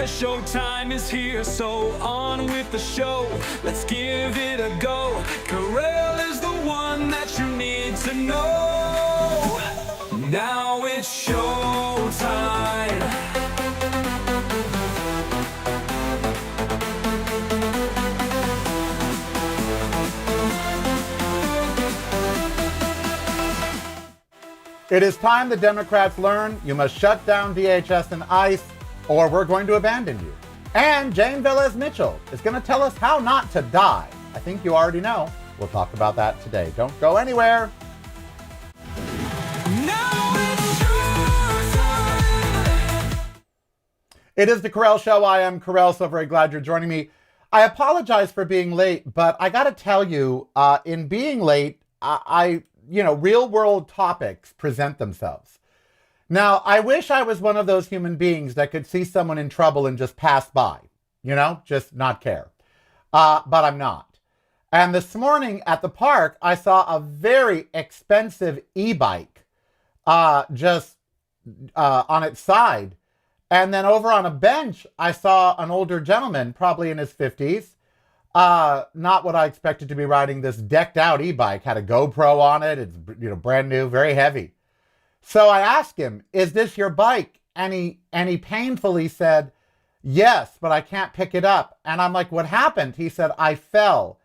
'cause showtime is here. So on with the show, let's give it a go. Karel is the one that you need to know. Now it's showtime. It is time the Democrats learn you must shut down DHS and ICE or we're going to abandon you. And Jane Velez-Mitchell is going to tell us how not to die. I think you already know. We'll talk about that today. Don't go anywhere. Now it's showtime. It is the Karel Show. I am Karel, so very glad you're joining me. I apologize for being late, but I got to tell you, in being late, real world topics present themselves. Now, I wish I was one of those human beings that could see someone in trouble and just pass by, just not care. But I'm not. And this morning at the park, I saw a very expensive e-bike just on its side. And then over on a bench, I saw an older gentleman, probably in his 50s, not what I expected to be riding this decked out e-bike, had a GoPro on it. It's, brand new, very heavy. So I asked him, is this your bike? And he painfully said, yes, but I can't pick it up. And I'm like, what happened? He said, I fell.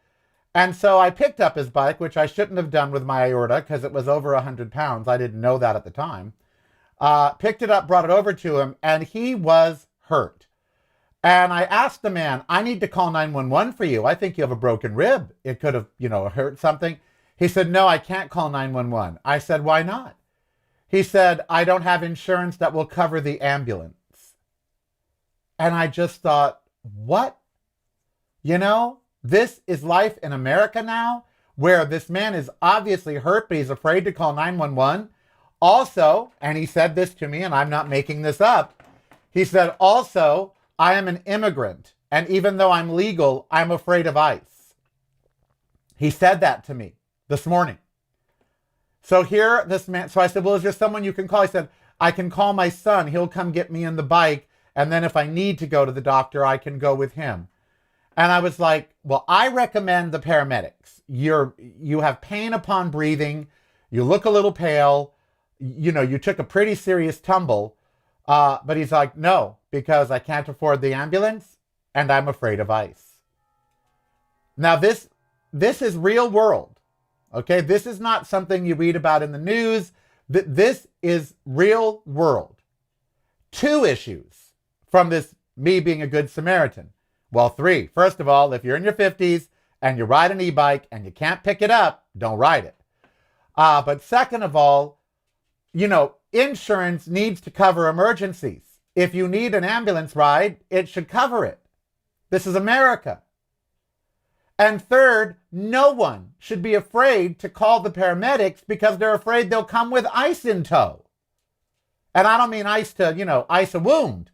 And so I picked up his bike, which I shouldn't have done with my aorta because it was over 100 pounds. I didn't know that at the time. Picked it up, brought it over to him, and he was hurt. And I asked the man, I need to call 911 for you. I think you have a broken rib. It could have, hurt something. He said, no, I can't call 911. I said, why not? He said, I don't have insurance that will cover the ambulance. And I just thought, what? This is life in America now, where this man is obviously hurt, but he's afraid to call 911. Also, and he said this to me, and I'm not making this up, he said, also, I am an immigrant, and even though I'm legal, I'm afraid of ICE. He said that to me this morning. So here, this man, so I said, well, is there someone you can call? He said, I can call my son. He'll come get me in the bike, and then if I need to go to the doctor, I can go with him. And I was like, well, I recommend the paramedics. You have pain upon breathing. You look a little pale. You took a pretty serious tumble. But he's like, no, because I can't afford the ambulance and I'm afraid of ICE. Now, this is real world. Okay, this is not something you read about in the news. This is real world. 2 issues from this me being a good Samaritan. Well, 3. First of all, if you're in your 50s and you ride an e-bike and you can't pick it up, don't ride it. But second of all, insurance needs to cover emergencies. If you need an ambulance ride, it should cover it. This is America. And third, no one should be afraid to call the paramedics because they're afraid they'll come with ice in tow. And I don't mean ice to, ice a wound.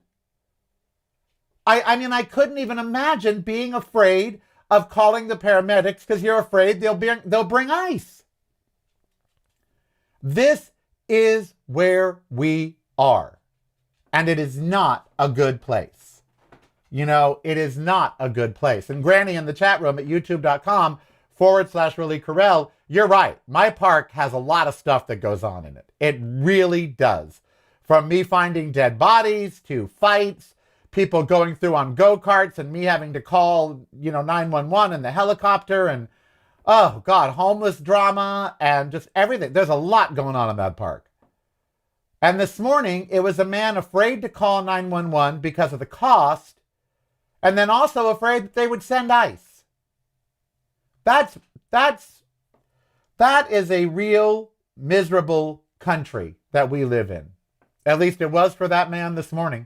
I couldn't even imagine being afraid of calling the paramedics because you're afraid they'll bring ice. This is where we are. And it is not a good place. It is not a good place. And Granny in the chat room at youtube.com/Really Karel, you're right. My park has a lot of stuff that goes on in it. It really does. From me finding dead bodies to fights, people going through on go-karts and me having to call, 911 and the helicopter and, oh God, homeless drama and just everything. There's a lot going on in that park. And this morning, it was a man afraid to call 911 because of the cost, and then also afraid that they would send ICE. That is a real miserable country that we live in. At least it was for that man this morning.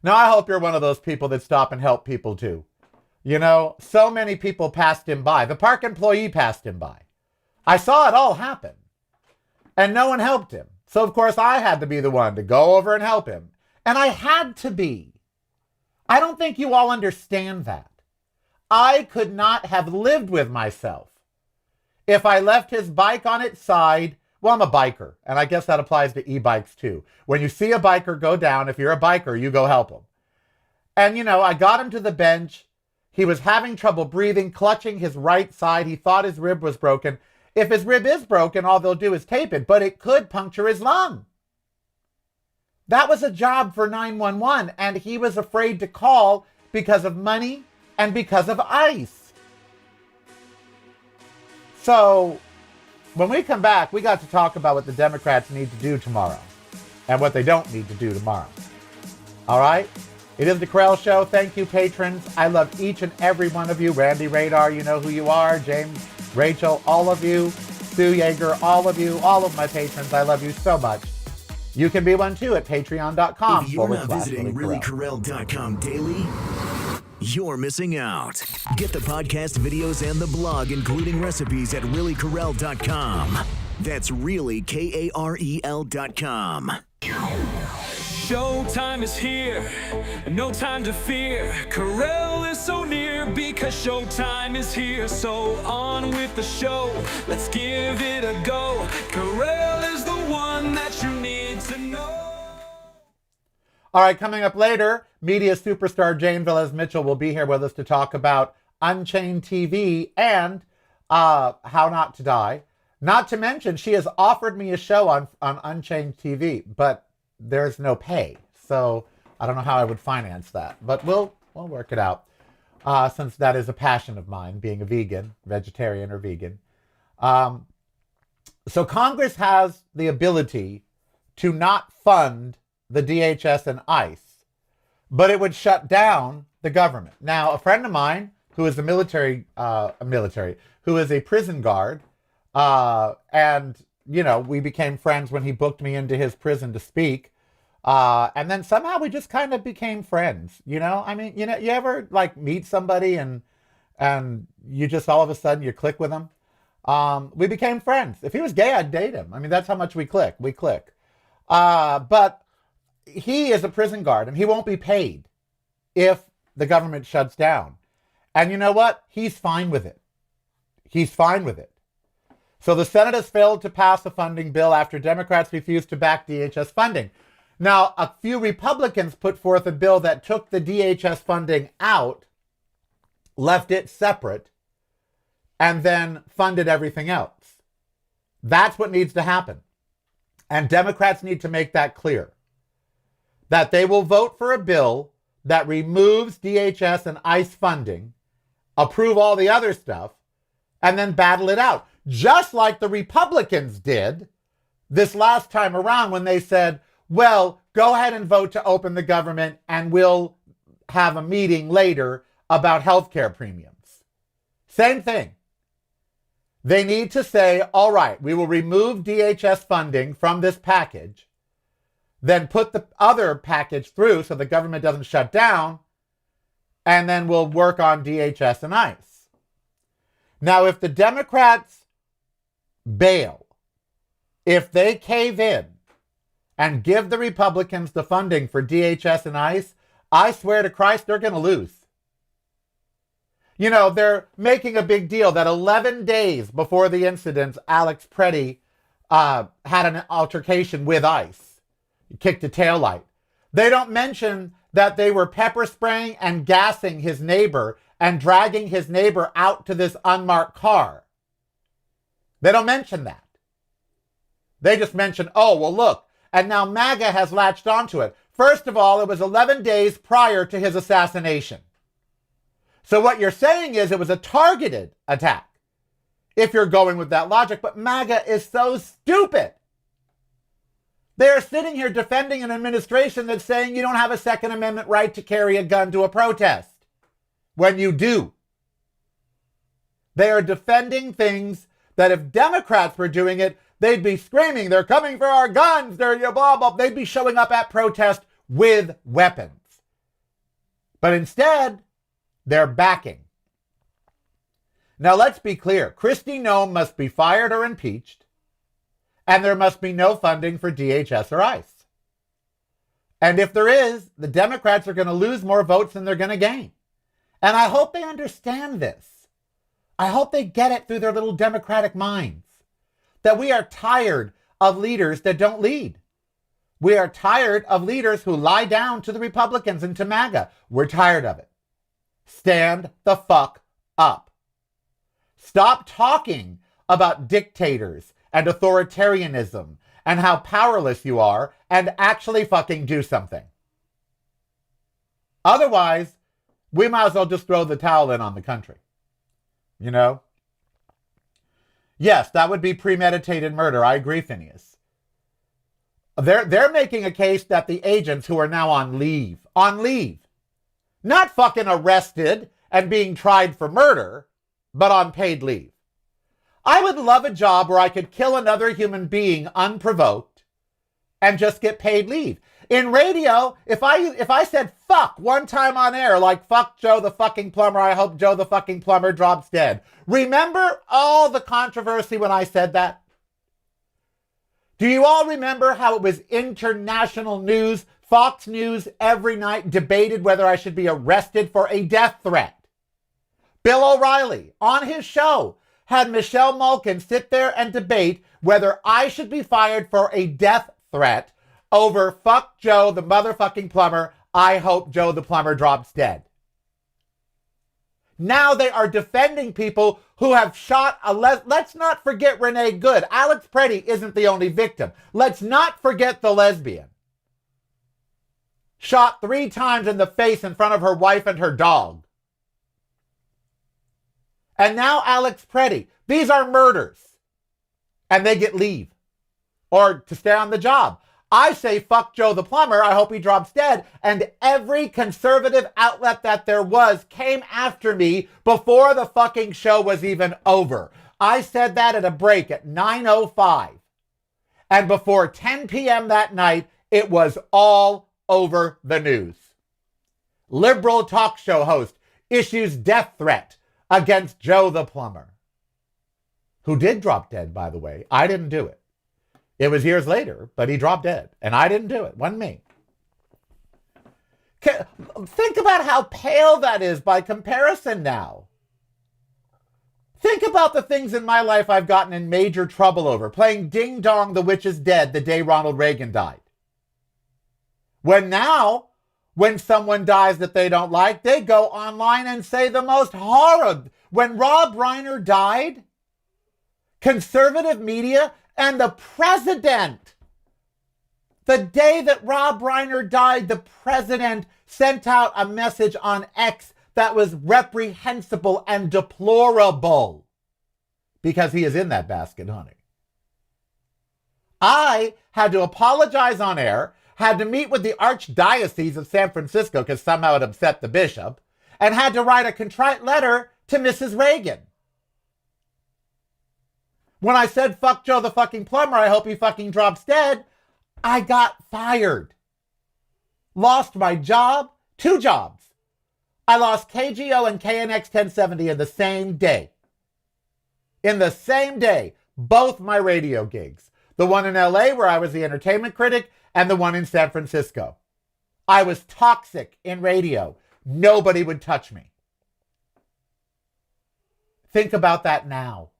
Now, I hope you're one of those people that stop and help people too. So many people passed him by. The park employee passed him by. I saw it all happen. And no one helped him. So, of course, I had to be the one to go over and help him. And I had to be. I don't think you all understand that. I could not have lived with myself if I left his bike on its side Well, I'm a biker, and I guess that applies to e-bikes too. When you see a biker go down, if you're a biker, you go help him. And, I got him to the bench. He was having trouble breathing, clutching his right side. He thought his rib was broken. If his rib is broken, all they'll do is tape it, but it could puncture his lung. That was a job for 911, and he was afraid to call because of money and because of ICE. So, when we come back, we got to talk about what the Democrats need to do tomorrow and what they don't need to do tomorrow. All right? It is the Karel Show. Thank you, patrons. I love each and every one of you. Randy Radar, you know who you are. James, Rachel, all of you. Sue Yeager, all of you. All of my patrons. I love you so much. You can be one too at patreon.com. If you're not visiting reallykarel.com daily, you're missing out. Get the podcast, videos, and the blog, including recipes at reallykarel.com. That's really KAREL.com. Showtime is here, no time to fear. Karel is so near because showtime is here. So on with the show, let's give it a go. Karel is the one that you need to know. All right, coming up later, media superstar Jane Velez-Mitchell will be here with us to talk about UnChainedTV and How Not to Die. Not to mention, she has offered me a show on UnChainedTV, but there's no pay. So I don't know how I would finance that, but we'll work it out since that is a passion of mine, being a vegetarian or vegan. So Congress has the ability to not fund the DHS and ICE, but it would shut down the government. Now, a friend of mine who is who is a prison guard, and we became friends when he booked me into his prison to speak. And then somehow we just kind of became friends, you ever meet somebody and you just all of a sudden you click with them. We became friends. If he was gay, I'd date him. That's how much we click. But he is a prison guard and he won't be paid if the government shuts down. And you know what? He's fine with it. So the Senate has failed to pass a funding bill after Democrats refused to back DHS funding. Now, a few Republicans put forth a bill that took the DHS funding out, left it separate, and then funded everything else. That's what needs to happen. And Democrats need to make that clear, that they will vote for a bill that removes DHS and ICE funding, approve all the other stuff, and then battle it out. Just like the Republicans did this last time around when they said, well, go ahead and vote to open the government and we'll have a meeting later about healthcare premiums. Same thing. They need to say, all right, we will remove DHS funding from this package, then put the other package through so the government doesn't shut down, and then we'll work on DHS and ICE. Now, if the Democrats bail, if they cave in and give the Republicans the funding for DHS and ICE, I swear to Christ, they're going to lose. They're making a big deal that 11 days before the incident, Alex Preddy had an altercation with ICE. He kicked a taillight. They don't mention that they were pepper spraying and gassing his neighbor and dragging his neighbor out to this unmarked car. They don't mention that. They just mention, oh, well, look, and now MAGA has latched onto it. First of all, it was 11 days prior to his assassination. So what you're saying is it was a targeted attack, if you're going with that logic. But MAGA is so stupid. They're sitting here defending an administration that's saying you don't have a Second Amendment right to carry a gun to a protest, when you do. They are defending things that if Democrats were doing it, they'd be screaming, they're coming for our guns, they're blah, blah. They'd be showing up at protest with weapons. But instead, they're backing. Now, let's be clear. Kristi Noem must be fired or impeached, and there must be no funding for DHS or ICE. And if there is, the Democrats are going to lose more votes than they're going to gain. And I hope they understand this. I hope they get it through their little Democratic minds. that we are tired of leaders that don't lead. We are tired of leaders who lie down to the Republicans and to MAGA. We're tired of it. Stand the fuck up. Stop talking about dictators and authoritarianism and how powerless you are and actually fucking do something. Otherwise, we might as well just throw the towel in on the country. You know? Yes, that would be premeditated murder. I agree, Phineas. They're making a case that the agents who are now on leave, not fucking arrested and being tried for murder, but on paid leave. I would love a job where I could kill another human being unprovoked and just get paid leave. In radio, if I said fuck one time on air, like fuck Joe the fucking plumber, I hope Joe the fucking plumber drops dead. Remember all the controversy when I said that? Do you all remember how it was international news? Fox News every night debated whether I should be arrested for a death threat. Bill O'Reilly, on his show, had Michelle Malkin sit there and debate whether I should be fired for a death threat over fuck Joe the motherfucking plumber, I hope Joe the plumber drops dead. Now they are defending people who have shot let's not forget Renee Good. Alex Preddy isn't the only victim. Let's not forget the lesbian. Shot 3 times in the face in front of her wife and her dog. And now Alex Preddy. These are murders. And they get leave. Or to stay on the job. I say fuck Joe the plumber, I hope he drops dead, and every conservative outlet that there was came after me before the fucking show was even over. I said that at a break at 9:05. And before 10 p.m. that night, it was all over the news. Liberal talk show host issues death threat against Joe the plumber. Who did drop dead, by the way. I didn't do it. It was years later, but he dropped dead. And I didn't do it. Wasn't me. Think about how pale that is by comparison now. Think about the things in my life I've gotten in major trouble over. Playing Ding Dong, the Witch is Dead the day Ronald Reagan died. When someone dies that they don't like, they go online and say the most horrid. When Rob Reiner died, conservative media and the president, the day that Rob Reiner died, the president sent out a message on X that was reprehensible and deplorable because he is in that basket, honey. I had to apologize on air, had to meet with the Archdiocese of San Francisco because somehow it upset the bishop, and had to write a contrite letter to Mrs. Reagan. When I said, fuck Joe the fucking plumber, I hope he fucking drops dead, I got fired. Lost my job, 2 jobs. I lost KGO and KNX 1070 in the same day. In the same day, both my radio gigs. The one in LA where I was the entertainment critic and the one in San Francisco. I was toxic in radio. Nobody would touch me. Think about that now.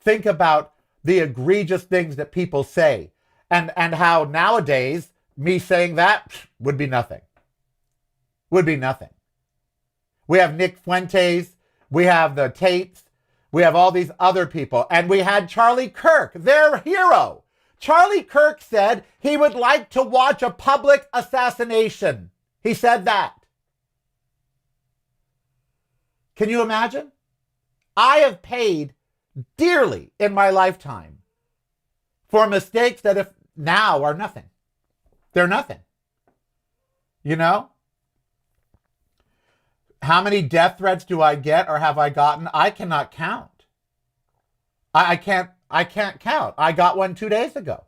Think about the egregious things that people say and how nowadays me saying that would be nothing. Would be nothing. We have Nick Fuentes, we have the Tates, we have all these other people, and we had Charlie Kirk, their hero. Charlie Kirk said he would like to watch a public assassination. He said that. Can you imagine? I have paid dearly in my lifetime for mistakes that if now are nothing. They're nothing. You know? How many death threats do I get or have I gotten? I cannot count. I can't count. I got one 2 days ago.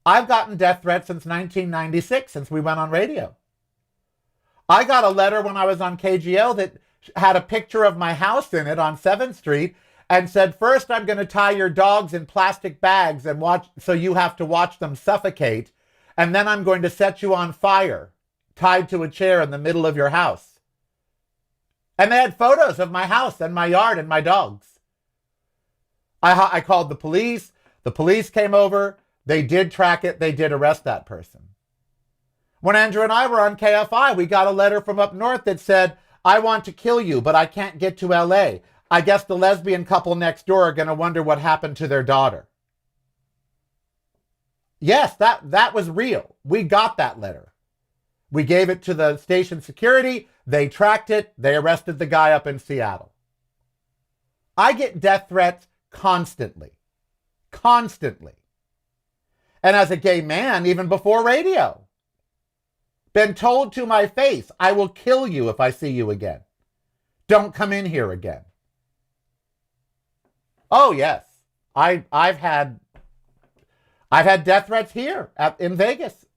I've gotten death threats since 1996, since we went on radio. I got a letter when I was on KGO that had a picture of my house in it on 7th Street and said, first I'm going to tie your dogs in plastic bags and watch, so you have to watch them suffocate. And then I'm going to set you on fire, tied to a chair in the middle of your house. And they had photos of my house and my yard and my dogs. I called the police. The police came over. They did track it. They did arrest that person. When Andrew and I were on KFI, we got a letter from up north that said, I want to kill you, but I can't get to LA. I guess the lesbian couple next door are going to wonder what happened to their daughter. Yes, that was real. We got that letter. We gave it to the station security. They tracked it. They arrested the guy up in Seattle. I get death threats constantly. Constantly. And as a gay man, even before radio, been told to my face, I will kill you if I see you again. Don't come in here again. Oh, yes. I've had death threats here in Vegas.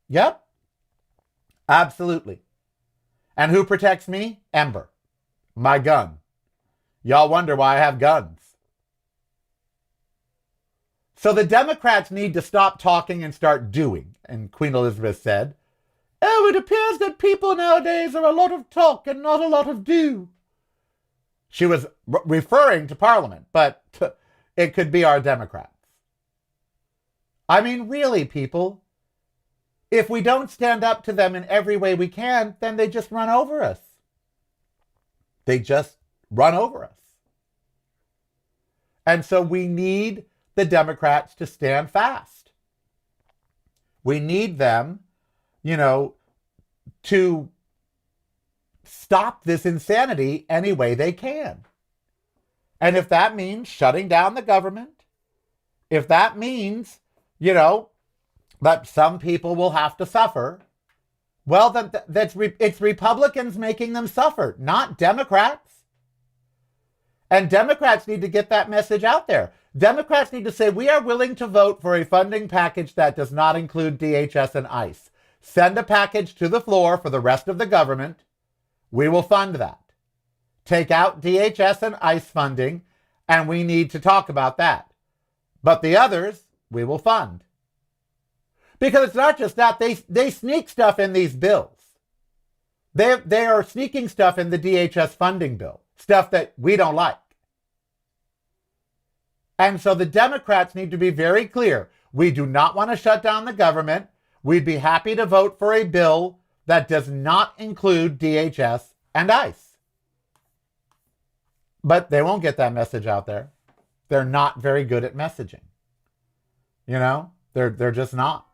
Yep. Absolutely. And who protects me? Ember. My gun. Y'all wonder why I have guns. So the Democrats need to stop talking and start doing. And Queen Elizabeth said, oh, it appears that people nowadays are a lot of talk and not a lot of do. She was referring to Parliament, but it could be our Democrats. I mean, really, people, if we don't stand up to them in every way we can, then they just run over us. They just run over us. And so we need the Democrats to stand fast. We need them, to stop this insanity any way they can. And if that means shutting down the government, if that means, that some people will have to suffer, well, then it's Republicans making them suffer, not Democrats. And Democrats need to get that message out there. Democrats need to say, we are willing to vote for a funding package that does not include DHS and ICE. Send a package to the floor for the rest of the government. We will fund that. Take out DHS and ICE funding, and we need to talk about that. But the others, we will fund. Because it's not just that. They sneak stuff in these bills. They are sneaking stuff in the DHS funding bill. Stuff that we don't like. And so the Democrats need to be very clear. We do not want to shut down the government. We'd be happy to vote for a bill that does not include DHS and ICE. But they won't get that message out there. They're not very good at messaging. They're just not.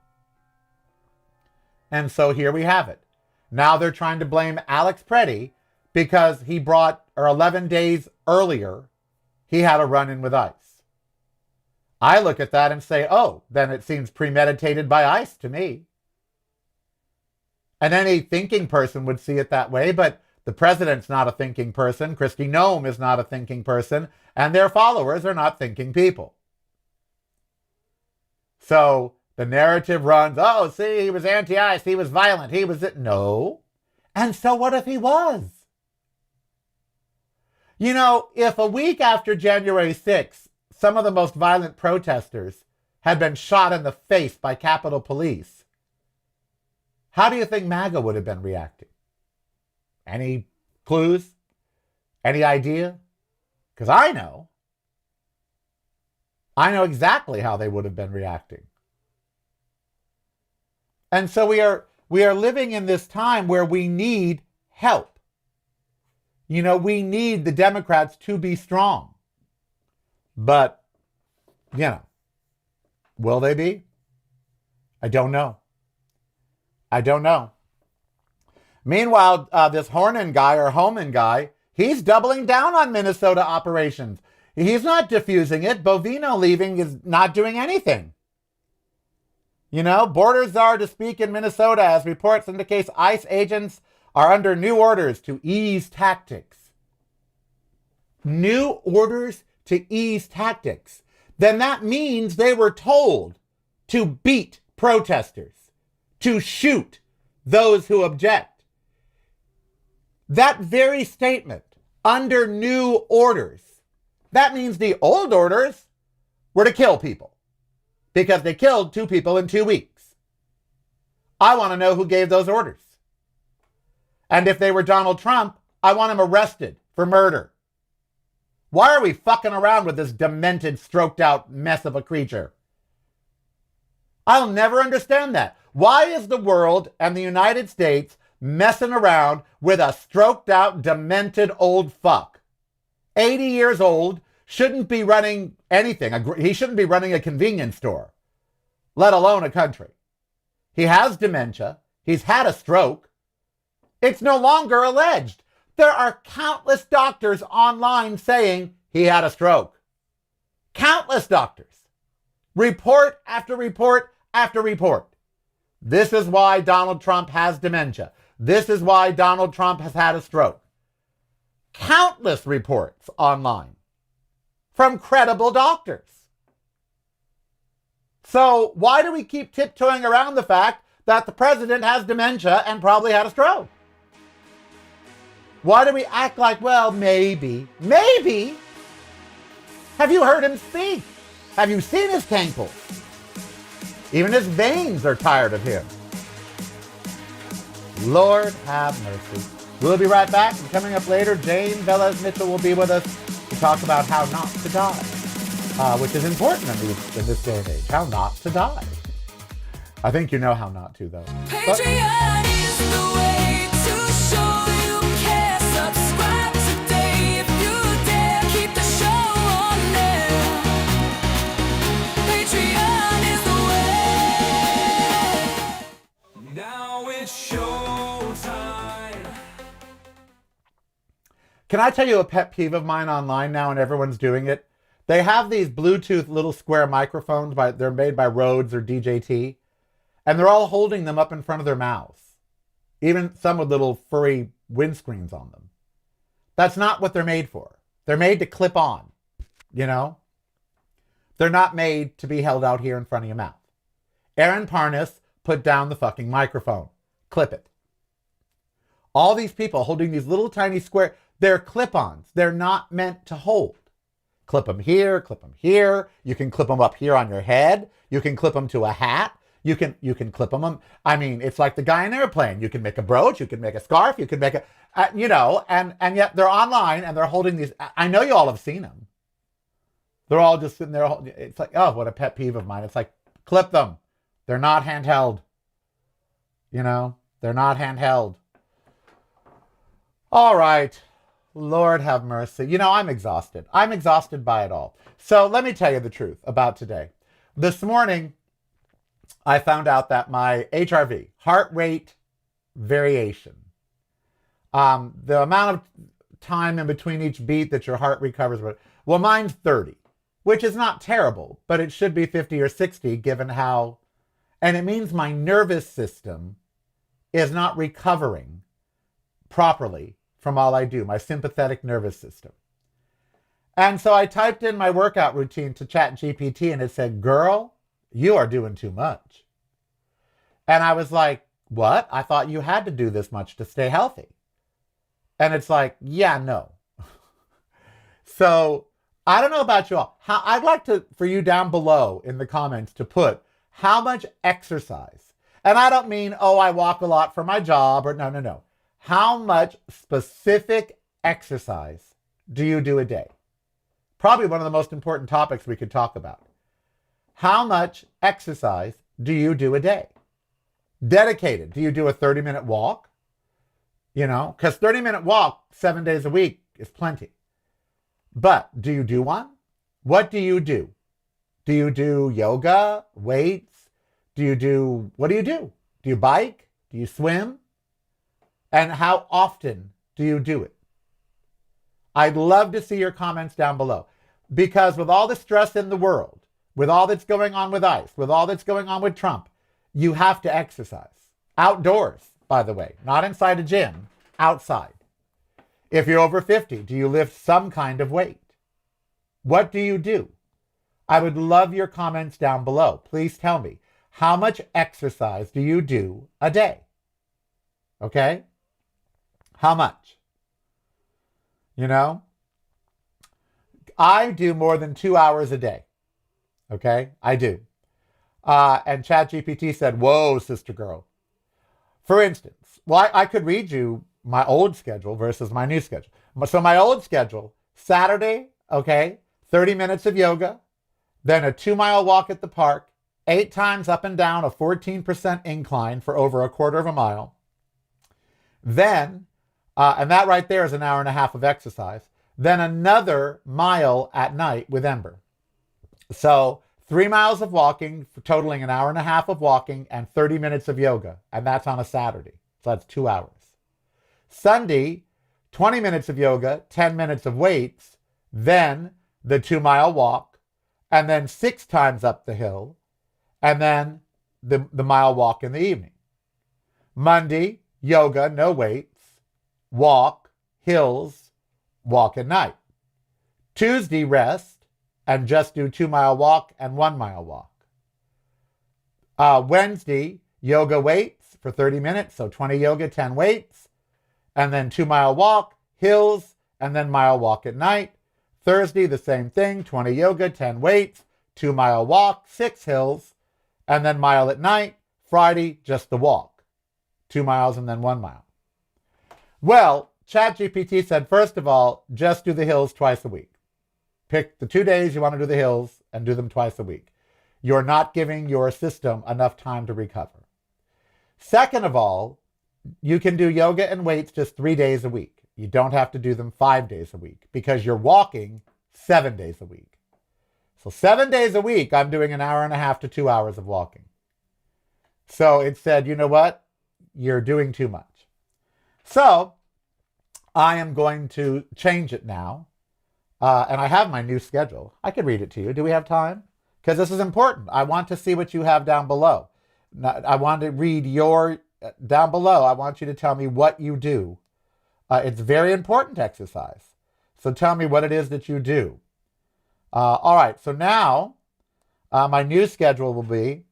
And so here we have it. Now they're trying to blame Alex Preddy because he brought, or 11 days earlier, he had a run-in with ICE. I look at that and say, oh, then it seems premeditated by ICE to me. And any thinking person would see it that way, but the president's not a thinking person, Kristi Noem is not a thinking person, and their followers are not thinking people. So the narrative runs, oh, see, he was anti-ICE, he was violent, he was... No. And so what if he was? If a week after January 6th, some of the most violent protesters had been shot in the face by Capitol Police, how do you think MAGA would have been reacting? Any clues? Any idea? Because I know. I know exactly how they would have been reacting. And so we are living in this time where we need help. We need the Democrats to be strong. But, will they be? I don't know. Meanwhile, this Homan guy, he's doubling down on Minnesota operations. He's not diffusing it. Bovino leaving is not doing anything. Border czar to speak in Minnesota as reports indicate ICE agents are under new orders to ease tactics. New orders to ease tactics. Then that means they were told to beat protesters, to shoot those who object. That very statement, under new orders, that means the old orders were to kill people because they killed 2 people in 2 weeks. I want to know who gave those orders. And if they were Donald Trump, I want him arrested for murder. Why are we fucking around with this demented, stroked out mess of a creature? I'll never understand that. Why is the world and the United States messing around with a stroked out, demented old fuck? 80 years old, shouldn't be running anything. He shouldn't be running a convenience store, let alone a country. He has dementia. He's had a stroke. It's no longer alleged. There are countless doctors online saying he had a stroke. Countless doctors. Report after report after report. This is why Donald Trump has dementia. This is why Donald Trump has had a stroke. Countless reports online from credible doctors. So why do we keep tiptoeing around the fact that the president has dementia and probably had a stroke? Why do we act like, well, maybe? Have you heard him speak? Have you seen his cankles? Even his veins are tired of him. Lord have mercy. We'll be right back. And coming up later, Jane Velez-Mitchell will be with us to talk about how not to die, which is important in this day and age. How not to die. I think you know how not to, though. Patreon is the way to show you care. Subscribe today if you dare. Keep the show on there. Patreon is the way. Now it's showtime. Can I tell you a pet peeve of mine online now, and everyone's doing it? They have these Bluetooth little square microphones. They're made by Rhodes or DJT. And they're all holding them up in front of their mouths. Even some with little furry windscreens on them. That's not what they're made for. They're made to clip on, you know? They're not made to be held out here in front of your mouth. Aaron Parnas put down the fucking microphone. Clip it. All these people holding these little tiny square, they're clip-ons. They're not meant to hold. Clip them here, clip them here. You can clip them up here on your head. You can clip them to a hat. You can clip them. I mean, it's like the guy in an airplane. You can make a brooch. You can make a scarf. You can make a, and yet they're online and they're holding these. I know you all have seen them. They're all just sitting there. It's like, oh, what a pet peeve of mine. It's like, clip them. They're not handheld. They're not handheld. All right. Lord have mercy. I'm exhausted. I'm exhausted by it all. So let me tell you the truth about today. This morning, I found out that my HRV, heart rate variation, the amount of time in between each beat that your heart recovers, well, mine's 30, which is not terrible, but it should be 50 or 60 given how, and it means my nervous system is not recovering properly from all I do, my sympathetic nervous system. And so I typed in my workout routine to ChatGPT and it said, girl, you are doing too much. And I was like, what? I thought you had to do this much to stay healthy. And it's like, yeah, no. So I don't know about you all. I'd like for you down below in the comments to put how much exercise. And I don't mean, oh, I walk a lot for my job or no. How much specific exercise do you do a day? Probably one of the most important topics we could talk about. How much exercise do you do a day? Dedicated. Do you do a 30-minute walk? Because 30-minute walk 7 days a week is plenty. But do you do one? What do you do? Do you do yoga, weights? What do you do? Do you bike? Do you swim? And how often do you do it? I'd love to see your comments down below. Because with all the stress in the world, with all that's going on with ICE, with all that's going on with Trump, you have to exercise. Outdoors, by the way, not inside a gym, outside. If you're over 50, do you lift some kind of weight? What do you do? I would love your comments down below. Please tell me, how much exercise do you do a day? Okay? How much? I do more than 2 hours a day. Okay? I do. And ChatGPT said, whoa, sister girl. For instance, I could read you my old schedule versus my new schedule. So my old schedule, Saturday, okay? 30 minutes of yoga, then a 2-mile walk at the park, 8 times up and down a 14% incline for over a quarter of a mile. Then, and that right there is an hour and a half of exercise. Then another mile at night with Ember. So 3 miles of walking, totaling an hour and a half of walking and 30 minutes of yoga. And that's on a Saturday. So that's 2 hours. Sunday, 20 minutes of yoga, 10 minutes of weights, then the 2-mile walk, and then 6 times up the hill, and then the mile walk in the evening. Monday, yoga, no weights, walk, hills, walk at night. Tuesday, rest, and just do 2-mile walk and 1-mile walk. Wednesday, yoga weights for 30 minutes, so 20 yoga, 10 weights, and then 2-mile walk, hills, and then mile walk at night. Thursday, the same thing, 20 yoga, 10 weights, 2-mile walk, 6 hills, and then mile at night. Friday, just the walk, 2 miles and then 1 mile. Well, ChatGPT said, first of all, just do the hills twice a week. Pick the 2 days you want to do the hills and do them twice a week. You're not giving your system enough time to recover. Second of all, you can do yoga and weights just 3 days a week. You don't have to do them 5 days a week because you're walking 7 days a week. So 7 days a week, I'm doing an hour and a half to 2 hours of walking. So it said, you know what? You're doing too much. So I am going to change it now. And I have my new schedule. I could read it to you. Do we have time? Because this is important. I want to see what you have down below. I want to read your, down below, I want you to tell me what you do. It's very important exercise. So tell me what it is that you do. All right, so now my new schedule will be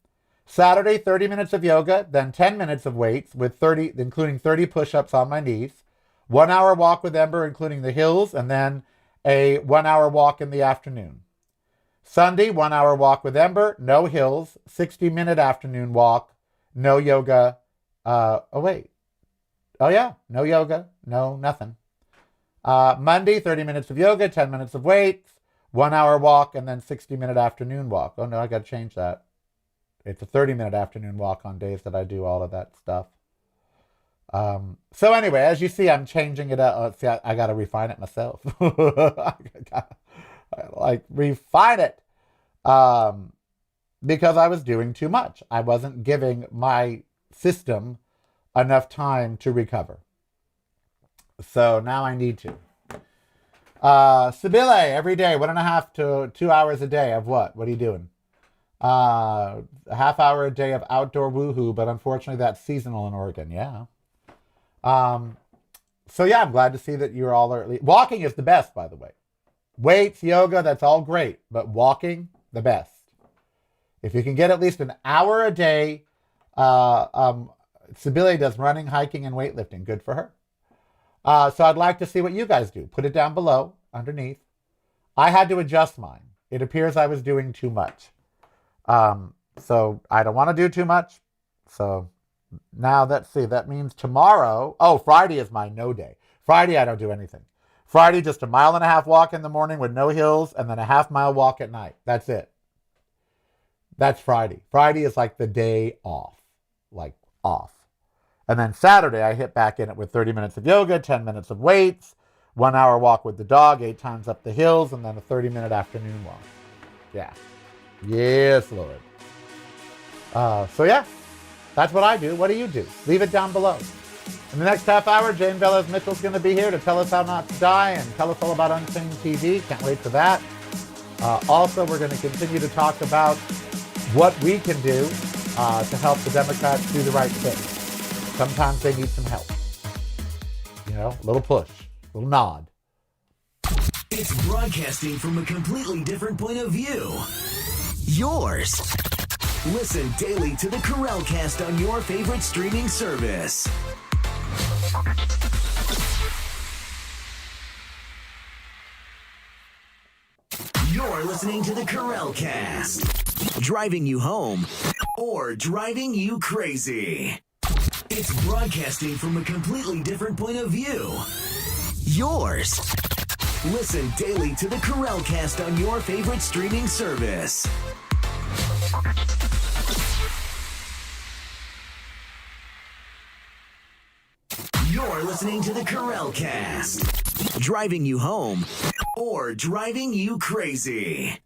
Saturday, 30 minutes of yoga, then 10 minutes of weights with 30, including 30 push-ups on my knees, 1 hour walk with Ember, including the hills, and then a 1 hour walk in the afternoon. Sunday, 1 hour walk with Ember, no hills, 60-minute afternoon walk, no yoga. No yoga, no nothing. Monday, 30 minutes of yoga, 10 minutes of weights, 1 hour walk, and then 60-minute afternoon walk. Oh no, I got to change that. It's a 30-minute afternoon walk on days that I do all of that stuff. So anyway, as you see, I'm changing it up. See, I got to refine it myself. I gotta, refine it. Because I was doing too much. I wasn't giving my system enough time to recover. So now I need to. Sibylle, every day, 1.5 to 2 hours a day of what? What are you doing? A half hour a day of outdoor woohoo, but unfortunately that's seasonal in Oregon. Yeah. So yeah, I'm glad to see that you're all early. Walking is the best, by the way. Weights, yoga, that's all great, but walking, the best. If you can get at least an hour a day, Sibylle does running, hiking, and weightlifting. Good for her. So I'd like to see what you guys do. Put it down below, underneath. I had to adjust mine. It appears I was doing too much. So I don't want to do too much. So now let's see. That means tomorrow. Oh, Friday is my no day. Friday I don't do anything. Friday just a 1.5 mile walk in the morning with no hills and then a 1/2 mile walk at night. That's it. That's Friday. Friday is like the day off. Like off. And then Saturday, I hit back in it with 30 minutes of yoga, 10 minutes of weights, 1 hour walk with the dog, 8 times up the hills, and then a 30-minute afternoon walk. Yeah. Yes, Lord. So yeah, that's what I do. What do you do? Leave it down below. In the next half hour, Jane Velez-Mitchell is going to be here to tell us how not to die and tell us all about UnChainedTV. Can't wait for that. Also, we're going to continue to talk about what we can do to help the Democrats do the right thing. Sometimes they need some help. You know, a little push, a little nod. It's broadcasting from a completely different point of view. Yours. Listen daily to the Karel Cast on your favorite streaming service. You're listening to the Karel Cast. Driving you home or driving you crazy. It's broadcasting from a completely different point of view. Yours. Listen daily to the Karel Cast on your favorite streaming service. You're listening to the Karel Cast. Driving you home or driving you crazy.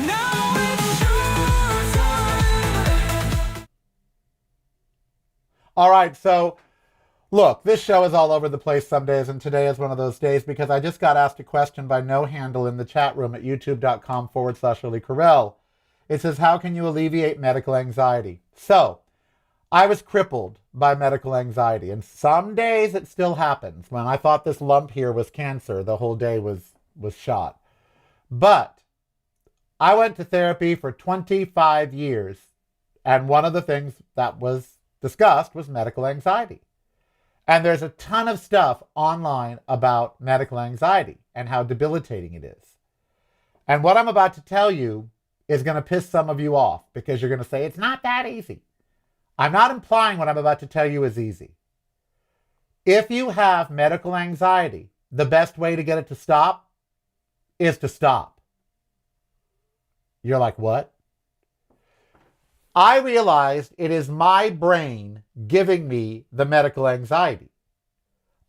Now it's your time. All right, so look, this show is all over the place some days, and today is one of those days because I just got asked a question by No Handle in the chat room at youtube.com/Really Karel. It says, how can you alleviate medical anxiety? So, I was crippled by medical anxiety, and some days it still happens. When I thought this lump here was cancer, the whole day was shot. But I went to therapy for 25 years, and one of the things that was discussed was medical anxiety. And there's a ton of stuff online about medical anxiety and how debilitating it is. And what I'm about to tell you is going to piss some of you off because you're going to say, it's not that easy. I'm not implying what I'm about to tell you is easy. If you have medical anxiety, the best way to get it to stop is to stop. You're like, what? I realized it is my brain giving me the medical anxiety.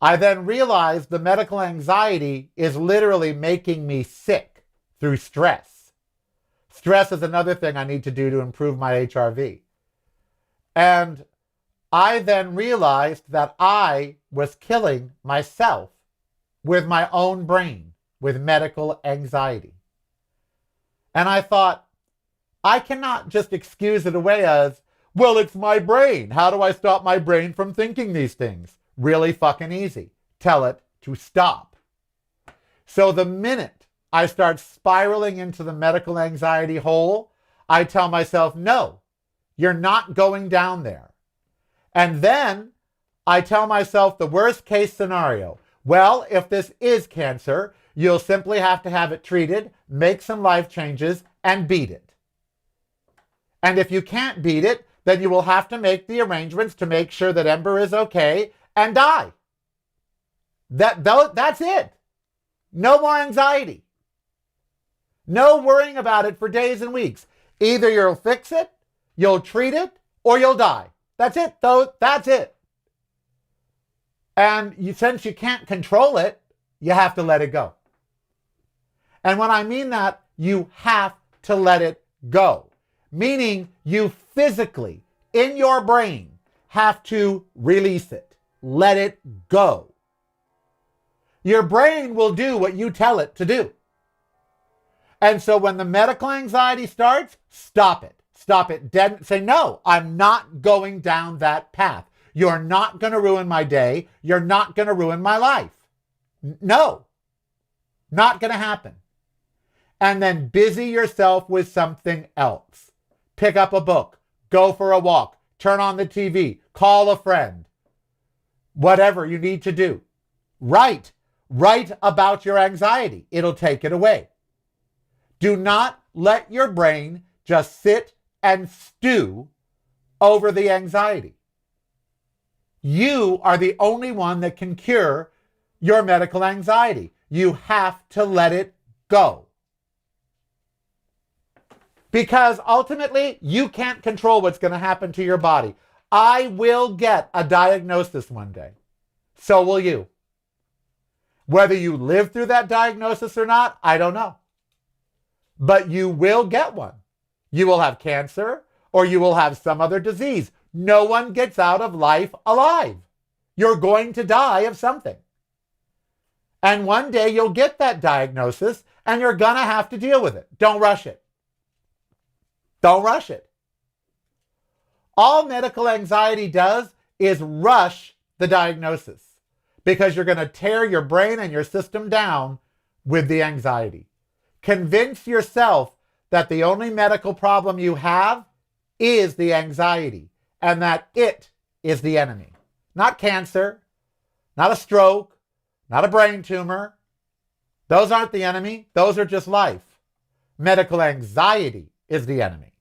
I then realized the medical anxiety is literally making me sick through stress. Stress is another thing I need to do to improve my HRV. And I then realized that I was killing myself with my own brain, with medical anxiety. And I thought, I cannot just excuse it away as, well, it's my brain. How do I stop my brain from thinking these things? Really fucking easy. Tell it to stop. So the minute I start spiraling into the medical anxiety hole, I tell myself, no, you're not going down there. And then I tell myself the worst case scenario. Well, if this is cancer, you'll simply have to have it treated, make some life changes, and beat it. And if you can't beat it, then you will have to make the arrangements to make sure that Ember is okay and die. That's it. No more anxiety. No worrying about it for days and weeks. Either you'll fix it, you'll treat it, or you'll die. That's it, though. That's it. And since you can't control it, you have to let it go. And when I mean that, you have to let it go. Meaning you physically, in your brain, have to release it. Let it go. Your brain will do what you tell it to do. And so when the medical anxiety starts, stop it. Stop it dead. Say, no, I'm not going down that path. You're not going to ruin my day. You're not going to ruin my life. No, not going to happen. And then busy yourself with something else. Pick up a book, go for a walk, turn on the TV, call a friend, whatever you need to do. Write about your anxiety. It'll take it away. Do not let your brain just sit and stew over the anxiety. You are the only one that can cure your medical anxiety. You have to let it go. Because ultimately, you can't control what's going to happen to your body. I will get a diagnosis one day. So will you. Whether you live through that diagnosis or not, I don't know. But you will get one. You will have cancer or you will have some other disease. No one gets out of life alive. You're going to die of something. And one day you'll get that diagnosis and you're going to have to deal with it. Don't rush it. Don't rush it. All medical anxiety does is rush the diagnosis because you're going to tear your brain and your system down with the anxiety. Convince yourself that the only medical problem you have is the anxiety and that it is the enemy. Not cancer, not a stroke, not a brain tumor. Those aren't the enemy. Those are just life. Medical anxiety is the enemy.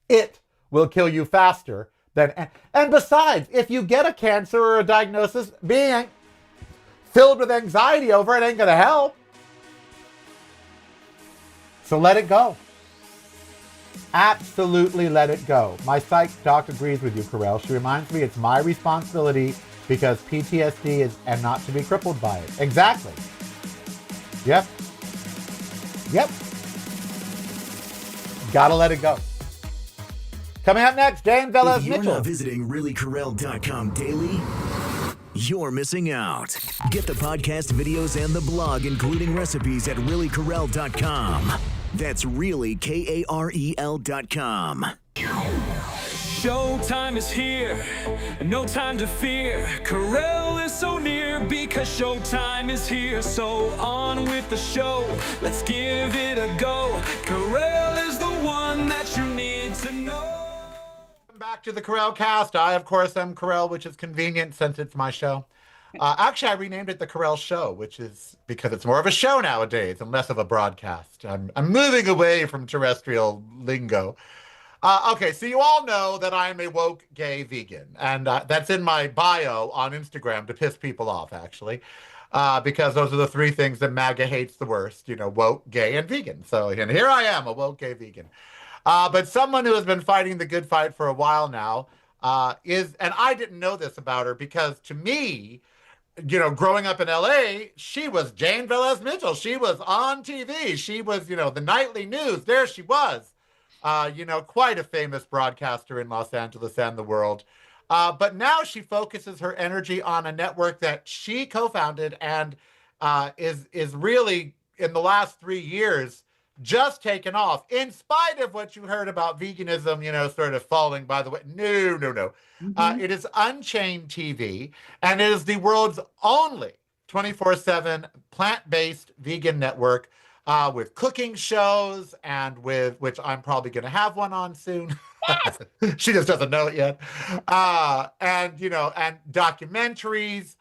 It will kill you faster than... And besides, if you get a cancer or a diagnosis, filled with anxiety over it ain't going to help. So let it go. Absolutely let it go. My psych doc agrees with you, Karel. She reminds me it's my responsibility because PTSD is, and not to be crippled by it. Exactly. Yep. Yep. Gotta let it go. Coming up next, Jane Velez-Mitchell. If you're not visiting reallykarel.com daily, you're missing out. Get the podcast videos and the blog, including recipes, at reallykarel.com. That's really KAREL.com. Showtime is here, no time to fear. Karel is so near because showtime is here. So on with the show, let's give it a go. Karel is the one that you need to know. Welcome back to the Karel Cast. I, of course, am Karel, which is convenient since it's my show. Actually, I renamed it the Karel Show, which is because it's more of a show nowadays and less of a broadcast. I'm moving away from terrestrial lingo. Okay, so you all know that I'm a woke gay vegan, and that's in my bio on Instagram to piss people off, actually, because those are the three things that MAGA hates the worst, you know, woke, gay, and vegan. So, and here I am, a woke gay vegan. But someone who has been fighting the good fight for a while now is, and I didn't know this about her because to me, you know, growing up in LA, she was Jane Velez-Mitchell. She was on TV. She was, you know, the nightly news. There she was. You know, quite a famous broadcaster in Los Angeles and the world. But now she focuses her energy on a network that she co-founded and is really, in the last 3 years, just taken off, in spite of what you heard about veganism, you know, sort of falling by the way. No. Mm-hmm. It is Unchained TV, and it is the world's only 24/7 plant-based vegan network with cooking shows and with, which I'm probably going to have one on soon. Yes! She just doesn't know it yet. And, you know, and documentaries.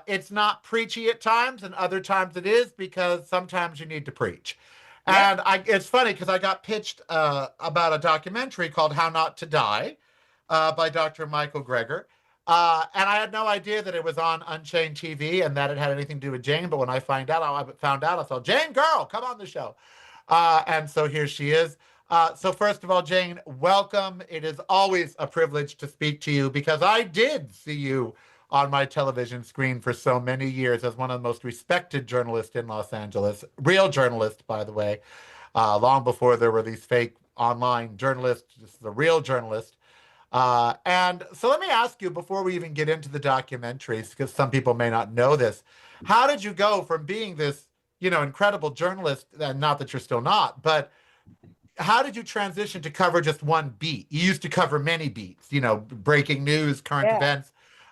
It's not preachy at times, and other times it is, because sometimes you need to preach. And it's funny because I got pitched about a documentary called How Not to Die by Dr. Michael Greger. And I had no idea that it was on Unchained TV and that it had anything to do with Jane. But when I found out, I thought, Jane, girl, come on the show. And so here she is. So first of all, Jane, welcome. It is always a privilege to speak to you because I did see you on my television screen for so many years as one of the most respected journalists in Los Angeles. Real journalist, by the way, long before there were these fake online journalists, just the real journalist. And so let me ask you, before we even get into the documentaries, because some people may not know this, how did you go from being this, you know, incredible journalist, and not that you're still not, but how did you transition to cover just one beat? You used to cover many beats, you know, breaking news, current events.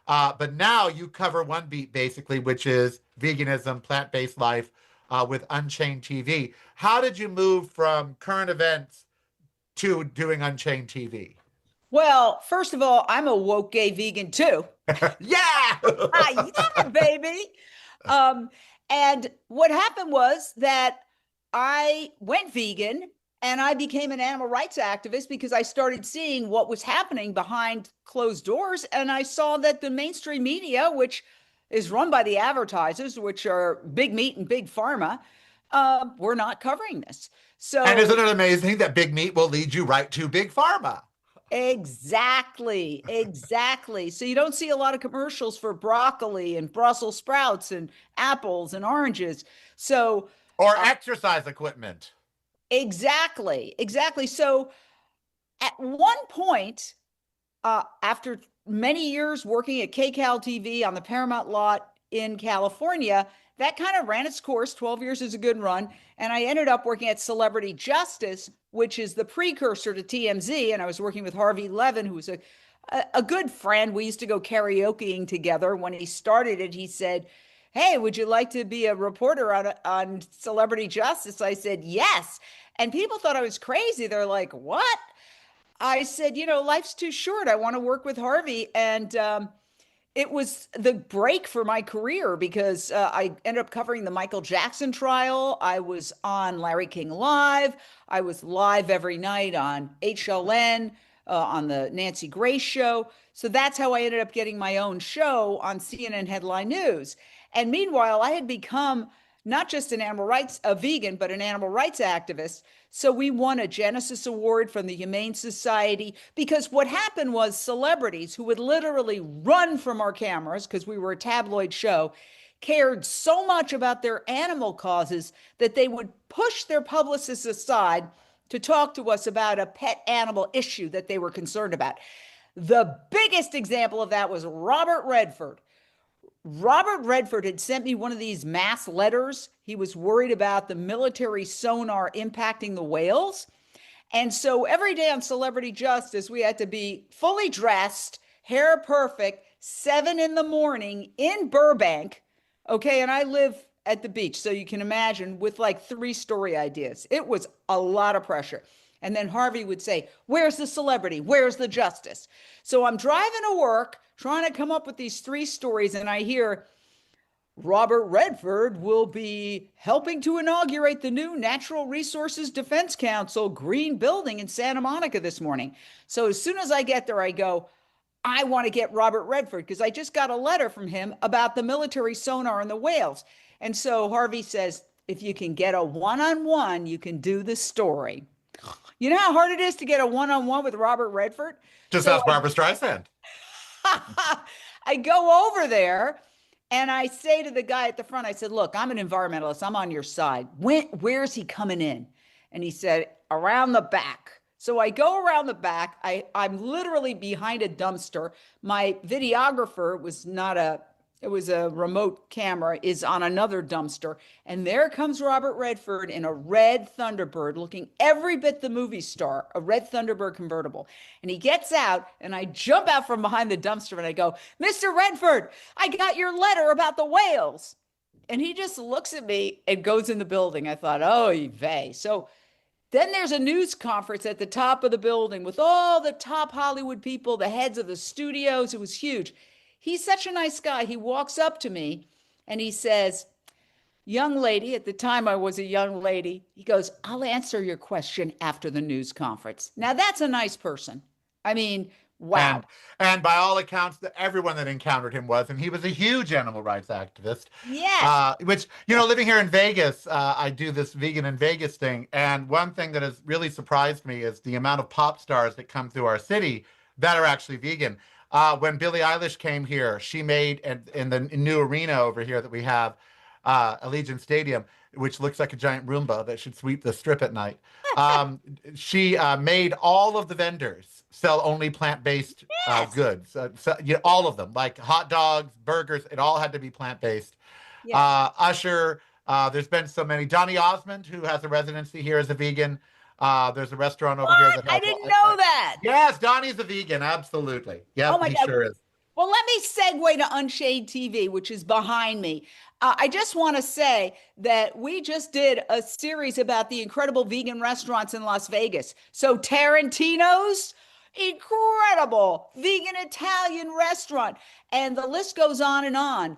But now you cover one beat, basically, which is veganism, plant-based life with Unchained TV. How did you move from current events to doing Unchained TV? Well, first of all, I'm a woke gay vegan too. Yeah! Yeah, baby. And what happened was that I went vegan and I became an animal rights activist because I started seeing what was happening behind closed doors. And I saw that the mainstream media, which is run by the advertisers, which are big meat and big pharma, were not covering this. So, and isn't it amazing that big meat will lead you right to big pharma? Exactly. So you don't see a lot of commercials for broccoli and Brussels sprouts and apples and oranges. So, or exercise equipment. Exactly. So at one point, after many years working at KCAL TV on the Paramount lot in California, that kind of ran its course. 12 years is a good run. And I ended up working at Celebrity Justice, which is the precursor to TMZ. And I was working with Harvey Levin, who was a good friend. We used to go karaokeing together. When he started it, he said, "Hey, would you like to be a reporter on Celebrity Justice?" I said, "Yes." And people thought I was crazy. They're like, "What?" I said, "You know, life's too short. I want to work with Harvey." And it was the break for my career because I ended up covering the Michael Jackson trial. I was on Larry King Live. I was live every night on HLN on the Nancy Grace show. So that's how I ended up getting my own show on CNN Headline News. And meanwhile, I had become not just a vegan, but an animal rights activist. So we won a Genesis Award from the Humane Society, because what happened was celebrities who would literally run from our cameras, because we were a tabloid show, cared so much about their animal causes that they would push their publicists aside to talk to us about a pet animal issue that they were concerned about. The biggest example of that was Robert Redford. Robert Redford had sent me one of these mass letters. He was worried about the military sonar impacting the whales. And so every day on Celebrity Justice, we had to be fully dressed, hair perfect, 7 a.m. in Burbank. Okay, and I live at the beach, so you can imagine, with like 3 story ideas. It was a lot of pressure. And then Harvey would say, where's the celebrity? Where's the justice? So I'm driving to work, trying to come up with these 3 stories, and I hear Robert Redford will be helping to inaugurate the new Natural Resources Defense Council green building in Santa Monica this morning. So as soon as I get there, I go, I want to get Robert Redford, because I just got a letter from him about the military sonar and the whales. And so Harvey says, if you can get a one-on-one, you can do the story. You know how hard it is to get a one-on-one with Robert Redford? Just ask Barbara Streisand. I go over there and I say to the guy at the front, I said, look, I'm an environmentalist. I'm on your side. Where's he coming in? And he said, around the back. So I go around the back. I'm literally behind a dumpster. My videographer it was a remote camera, is on another dumpster. And there comes Robert Redford in a red Thunderbird, looking every bit the movie star, a red Thunderbird convertible. And he gets out, and I jump out from behind the dumpster and I go, Mr. Redford, I got your letter about the whales. And he just looks at me and goes in the building. I thought, oh, vey. So then there's a news conference at the top of the building with all the top Hollywood people, the heads of the studios. It was huge. He's such a nice guy. He walks up to me and he says, young lady, at the time I was a young lady, he goes, I'll answer your question after the news conference. Now that's a nice person. I mean, wow. And by all accounts, everyone that encountered him was, and he was a huge animal rights activist. Yes. Which, living here in Vegas, I do this Vegan in Vegas thing. And one thing that has really surprised me is the amount of pop stars that come through our city that are actually vegan. When Billie Eilish came here, she made, in the new arena over here that we have, Allegiant Stadium, which looks like a giant Roomba that should sweep the strip at night. She made all of the vendors sell only plant-based goods. All of them, like hot dogs, burgers, it all had to be plant-based. Yes. Usher, there's been so many. Donny Osmond, who has a residency here as a vegan. There's a restaurant over here that I didn't know that. Yes, Donnie's a vegan, absolutely. Yeah, he sure is. Well, let me segue to UnChainedTV, which is behind me. I just want to say that we just did a series about the incredible vegan restaurants in Las Vegas. So Tarantino's, incredible vegan Italian restaurant. And the list goes on and on.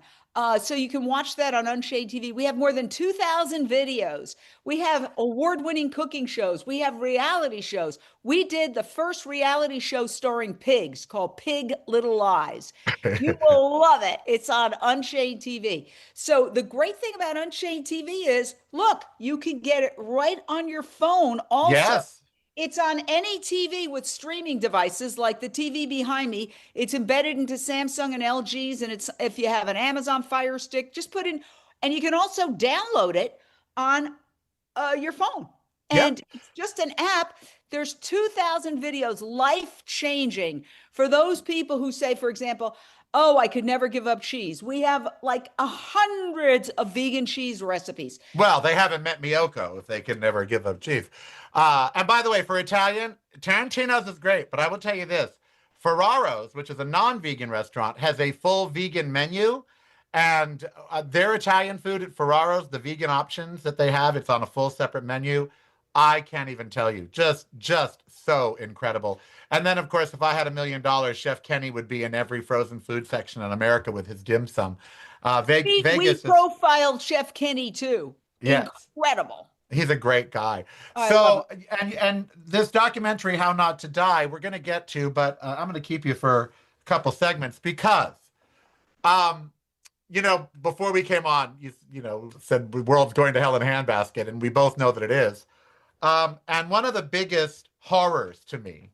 So you can watch that on UnChainedTV. We have more than 2,000 videos. We have award-winning cooking shows. We have reality shows. We did the first reality show starring pigs called Pig Little Lies. You will love it. It's on UnChainedTV. So the great thing about UnChainedTV is, look, you can get it right on your phone also. Yes. It's on any TV with streaming devices like the TV behind me. It's embedded into Samsung and LGs. And it's, if you have an Amazon Fire Stick, just put in, and you can also download it on your phone. And It's just an app. There's 2,000 videos, life-changing for those people who say, for example, oh, I could never give up cheese. We have like hundreds of vegan cheese recipes. Well, they haven't met Miyoko if they can never give up cheese. And by the way, for Italian, Tarantino's is great, but I will tell you this. Ferraro's, which is a non-vegan restaurant, has a full vegan menu. And their Italian food at Ferraro's, the vegan options that they have, it's on a full separate menu. I can't even tell you. Just so incredible. And then, of course, if I had $1 million, Chef Kenny would be in every frozen food section in America with his dim sum. Vegas. We profiled Chef Kenny too. Yes. Incredible. He's a great guy. I love So, and this documentary, How Not to Die, we're going to get to, but I'm going to keep you for a couple segments because, um, before we came on, you said the world's going to hell in a handbasket, and we both know that it is. And one of the biggest horrors to me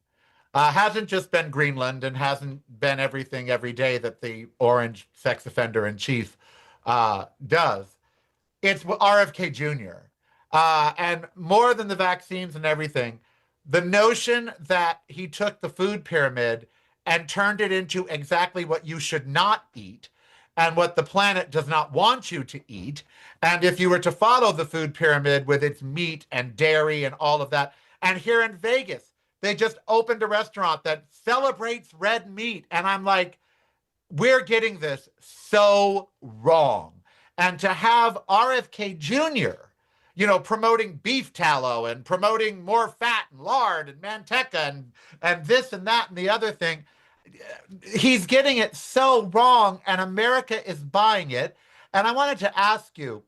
hasn't just been Greenland and hasn't been everything every day that the orange sex offender in chief does. It's RFK Jr. And more than the vaccines and everything, the notion that he took the food pyramid and turned it into exactly what you should not eat and what the planet does not want you to eat. And if you were to follow the food pyramid with its meat and dairy and all of that, and here in Vegas, they just opened a restaurant that celebrates red meat. And I'm like, we're getting this so wrong. And to have RFK Jr., promoting beef tallow and promoting more fat and lard and manteca and this and that and the other thing, he's getting it so wrong, and America is buying it. And I wanted to ask you,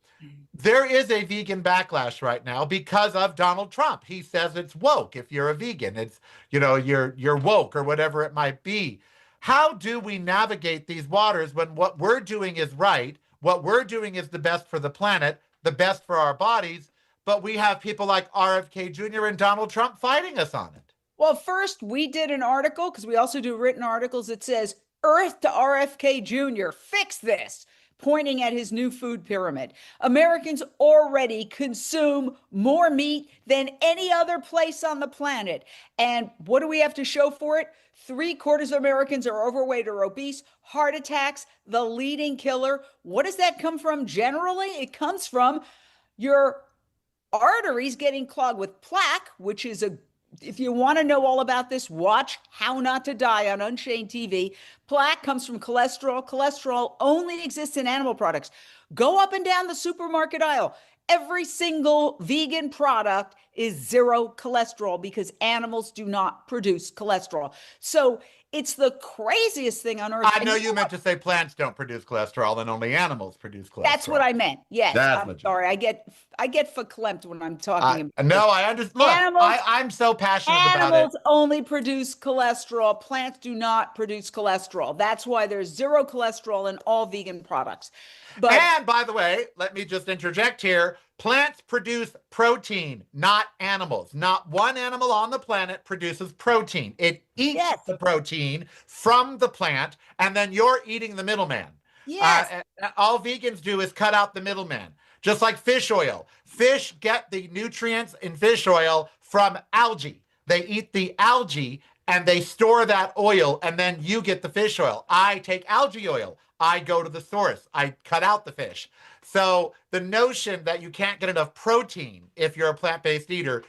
there is a vegan backlash right now because of Donald Trump. He says it's woke if you're a vegan. It's, you're woke or whatever it might be. How do we navigate these waters when what we're doing is right, what we're doing is the best for the planet, the best for our bodies, but we have people like RFK Jr. and Donald Trump fighting us on it? Well, first, we did an article, because we also do written articles, that says, Earth to RFK Jr., fix this, pointing at his new food pyramid. Americans already consume more meat than any other place on the planet. And what do we have to show for it? 3/4 of Americans are overweight or obese. Heart attacks, the leading killer. What does that come from generally? It comes from your arteries getting clogged with plaque, which is if you want to know all about this, watch How Not to Die on UnChained TV. Plaque comes from cholesterol. Cholesterol only exists in animal products. Go up and down the supermarket aisle. Every single vegan product is zero cholesterol because animals do not produce cholesterol. So it's the craziest thing on earth. I know you meant to say plants don't produce cholesterol and only animals produce cholesterol. That's what I meant. Yes. I'm sorry. I get verklempt when I'm talking about No, I understand. Look, I'm so passionate about it. Animals only produce cholesterol. Plants do not produce cholesterol. That's why there's zero cholesterol in all vegan products. And by the way, let me just interject here. Plants produce protein, not animals. Not one animal on the planet produces protein. It eats the protein from the plant, and then you're eating the middleman. Yes. All vegans do is cut out the middleman. Just like fish oil. Fish get the nutrients in fish oil from algae. They eat the algae and they store that oil, and then you get the fish oil. I take algae oil. I go to the source. I cut out the fish. So the notion that you can't get enough protein if you're a plant-based eater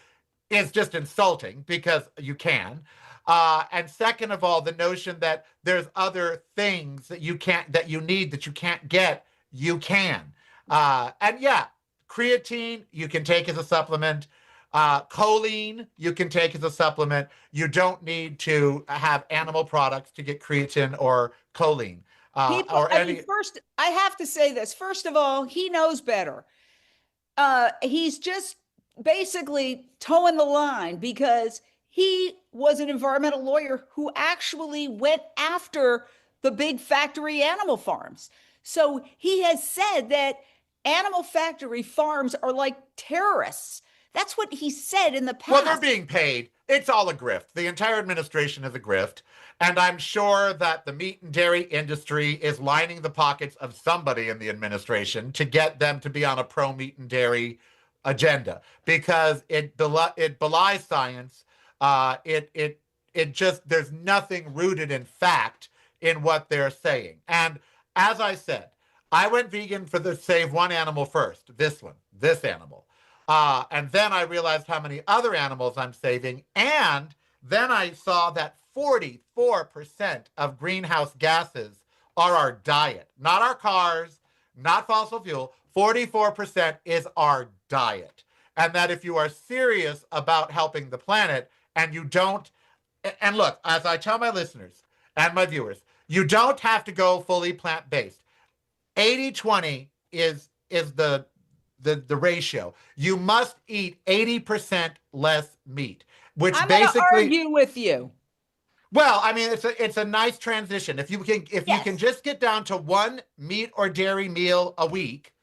is just insulting, because you can. And second of all, the notion that there's other things that you need that you can't get, you can. And yeah, creatine you can take as a supplement. Choline you can take as a supplement. You don't need to have animal products to get creatine or choline. First, I have to say this. First of all, he knows better. He's just basically towing the line, because he was an environmental lawyer who actually went after the big factory animal farms. So he has said that animal factory farms are like terrorists. That's what he said in the past. Well, they're being paid. It's all a grift. The entire administration is a grift. And I'm sure that the meat and dairy industry is lining the pockets of somebody in the administration to get them to be on a pro-meat and dairy agenda, because it belies science. There's nothing rooted in fact in what they're saying. And as I said, I went vegan for the save one animal first, this animal. And then I realized how many other animals I'm saving. And then I saw that 44% of greenhouse gases are our diet, not our cars, not fossil fuel. 44% is our diet. And that if you are serious about helping the planet and you don't, and look, as I tell my listeners and my viewers, you don't have to go fully plant-based. 80-20 is the the ratio. You must eat 80% less meat, which I'm going to basically argue with you. well, I mean, it's a nice transition. If you can Yes. just get down to one meat or dairy meal a week,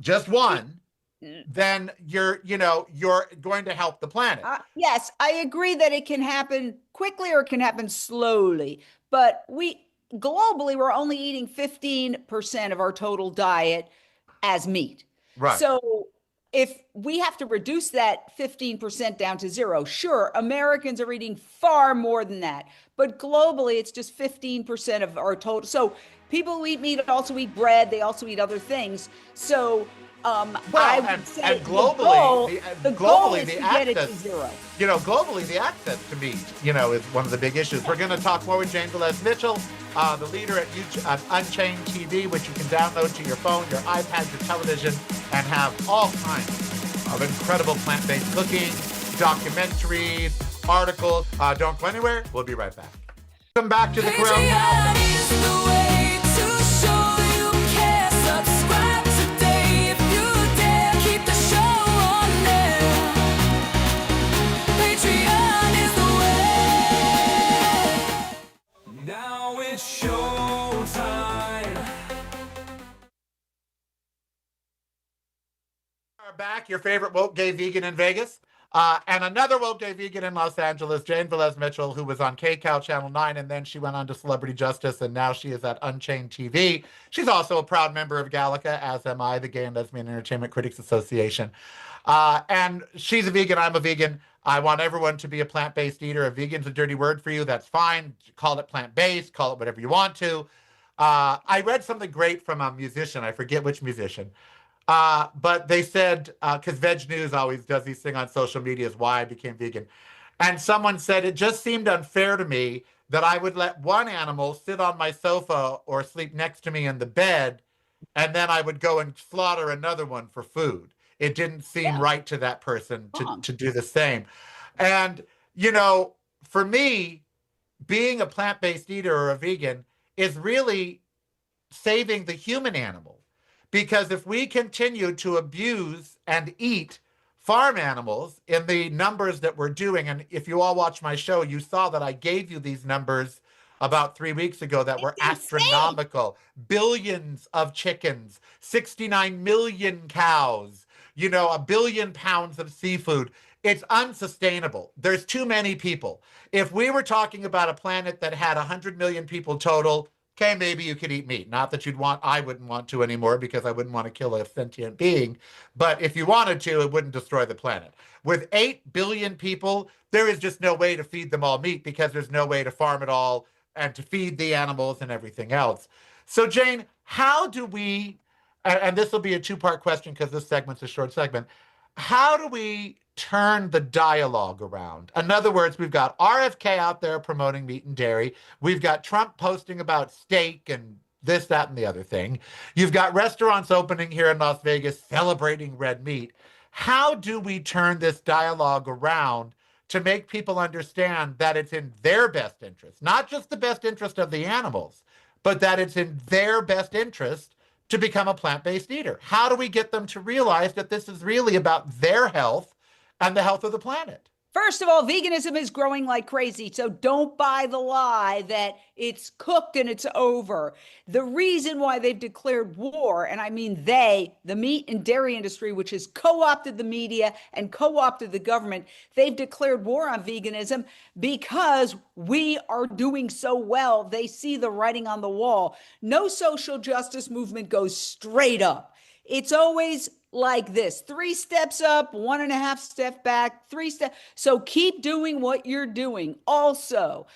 just one, then you're going to help the planet. Yes, I agree that it can happen quickly or it can happen slowly, but we globally we're only eating 15% of our total diet as meat. Right. So if we have to reduce that 15% down to zero, sure, Americans are eating far more than that, but globally it's just 15% of our total. So people who eat meat also eat bread, they also eat other things. So I would say and globally, the goal is the to access, get it to zero. Globally, the access to meat, is one of the big issues. We're going to talk more with Jane Velez-Mitchell, the leader at UnChainedTV, which you can download to your phone, your iPad, your television, and have all kinds of incredible plant-based cooking, documentaries, articles. Don't go anywhere. We'll be right back. Welcome back to the Karel. Now it's showtime. Back, your favorite woke gay vegan in Vegas, and another woke gay vegan in Los Angeles, Jane Velez-Mitchell, who was on KCAL Channel 9, and then she went on to Celebrity Justice, and now she is at UnChainedTV. She's also a proud member of Gallica, as am I, the Gay and Lesbian Entertainment Critics Association. And she's a vegan, I'm a vegan. I want everyone to be a plant-based eater. A vegan's a dirty word for you, that's fine. Call it plant-based, call it whatever you want to. I read something great from a musician, I forget which musician, but they said, because Veg News always does these things on social media, is why I became vegan. And someone said, it just seemed unfair to me that I would let one animal sit on my sofa or sleep next to me in the bed, and then I would go and slaughter another one for food. It didn't seem right to that person to do the same. And, for me, being a plant-based eater or a vegan is really saving the human animal. Because if we continue to abuse and eat farm animals in the numbers that we're doing, and if you all watch my show, you saw that I gave you these numbers about 3 weeks ago that were astronomical. Billions of chickens, 69 million cows, 1 billion pounds of seafood. It's unsustainable. There's too many people. If we were talking about a planet that had 100 million people total, okay, maybe you could eat meat. Not that I wouldn't want to anymore because I wouldn't want to kill a sentient being. But if you wanted to, it wouldn't destroy the planet. With 8 billion people, there is just no way to feed them all meat because there's no way to farm it all and to feed the animals and everything else. So Jane, how do we, and this will be a two-part question because this segment's a short segment, how do we turn the dialogue around? In other words, we've got RFK out there promoting meat and dairy. We've got Trump posting about steak and this, that, and the other thing. You've got restaurants opening here in Las Vegas celebrating red meat. How do we turn this dialogue around to make people understand that it's in their best interest, not just the best interest of the animals, but that it's in their best interest to become a plant-based eater? How do we get them to realize that this is really about their health and the health of the planet? First of all, veganism is growing like crazy. So don't buy the lie that it's cooked and it's over. The reason why they've declared war, and I mean they, the meat and dairy industry, which has co-opted the media and co-opted the government, they've declared war on veganism because we are doing so well. They see the writing on the wall. No social justice movement goes straight up. It's always like this: 3 steps up, 1.5 steps back, 3 steps. So keep doing what you're doing. Also,